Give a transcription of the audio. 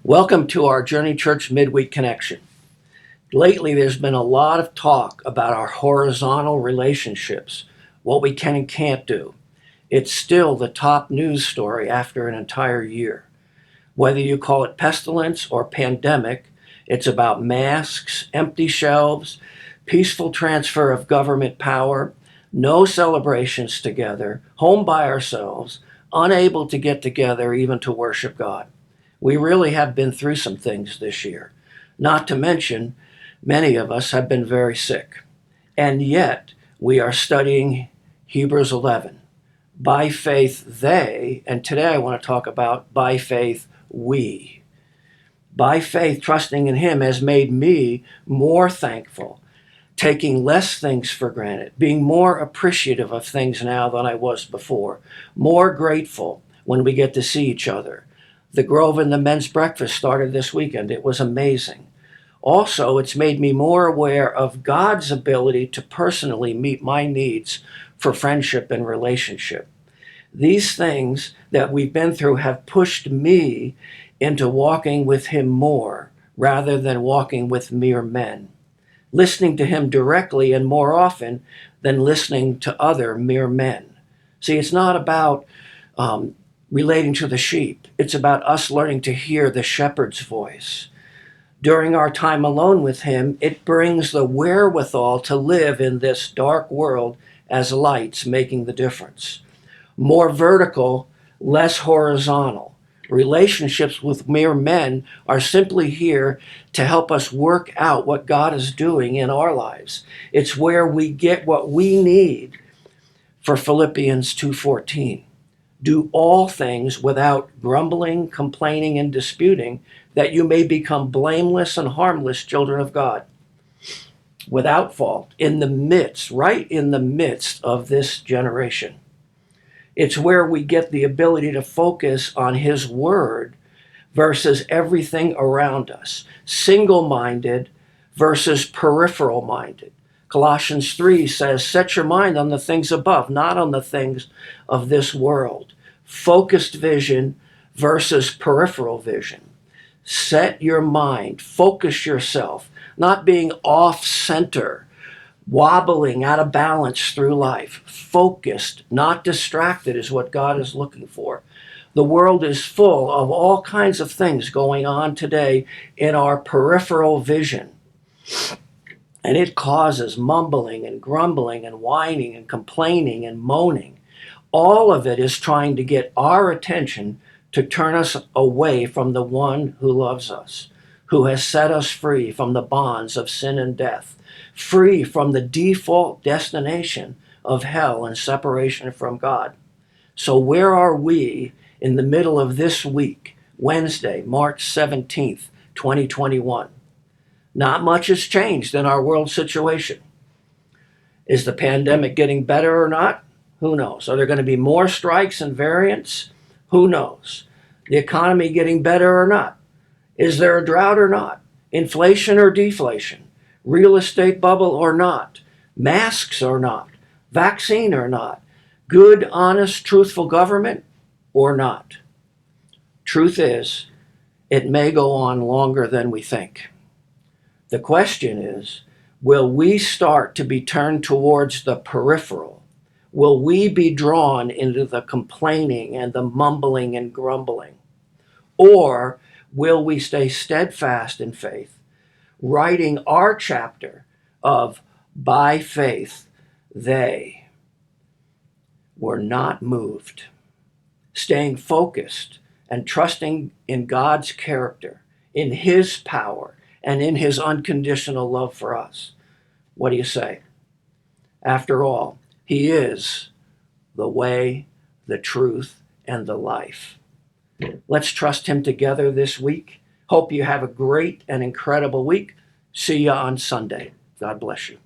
Welcome to our Journey Church Midweek Connection. Lately, there's been a lot of talk about our horizontal relationships, what we can and can't do. It's still the top news story after an entire year. Whether you call it pestilence or pandemic, it's about masks, empty shelves, peaceful transfer of government power, no celebrations together, home by ourselves, unable to get together even to worship God. We really have been through some things this year. Not to mention, many of us have been very sick. And yet, we are studying Hebrews 11. By faith, they, and today I want to talk about by faith, we. By faith, trusting in Him has made me more thankful, taking less things for granted, being more appreciative of things now than I was before, more grateful when we get to see each other. The Grove and the men's breakfast started this weekend. It was amazing. Also, it's made me more aware of God's ability to personally meet my needs for friendship and relationship. These things that we've been through have pushed me into walking with Him more rather than walking with mere men, listening to Him directly and more often than listening to other mere men. See, it's not about relating to the sheep. It's about us learning to hear the shepherd's voice. During our time alone with Him, it brings the wherewithal to live in this dark world as lights, making the difference. More vertical, less horizontal. Relationships with mere men are simply here to help us work out what God is doing in our lives. It's where we get what we need for Philippians 2:14. Do all things without grumbling, complaining, and disputing, that you may become blameless and harmless children of God, without fault, right in the midst of this generation. It's where we get the ability to focus on His Word versus everything around us. Single-minded versus peripheral-minded. Colossians 3 says, set your mind on the things above, not on the things of this world. Focused vision versus peripheral vision. Set your mind, focus yourself, not being off-center, wobbling out of balance through life. Focused, not distracted is what God is looking for. The world is full of all kinds of things going on today in our peripheral vision. And it causes mumbling and grumbling and whining and complaining and moaning. All of it is trying to get our attention to turn us away from the one who loves us, who has set us free from the bonds of sin and death, free from the default destination of hell and separation from God. So where are we in the middle of this week, Wednesday, March 17th, 2021? Not much has changed in our world situation. Is the pandemic getting better or not? Who knows? Are there going to be more strikes and variants? Who knows? The economy getting better or not? Is there a drought or not? Inflation or deflation? Real estate bubble or not? Masks or not? Vaccine or not? Good, honest, truthful government or not? Truth is, it may go on longer than we think. The question is, will we start to be turned towards the peripheral? Will we be drawn into the complaining and the mumbling and grumbling? Or will we stay steadfast in faith, writing our chapter of by faith, they were not moved, staying focused and trusting in God's character, in His power, and in His unconditional love for us? What do you say? After all, He is the way, the truth, and the life. Let's trust Him together this week. Hope you have a great and incredible week. See you on Sunday. God bless you.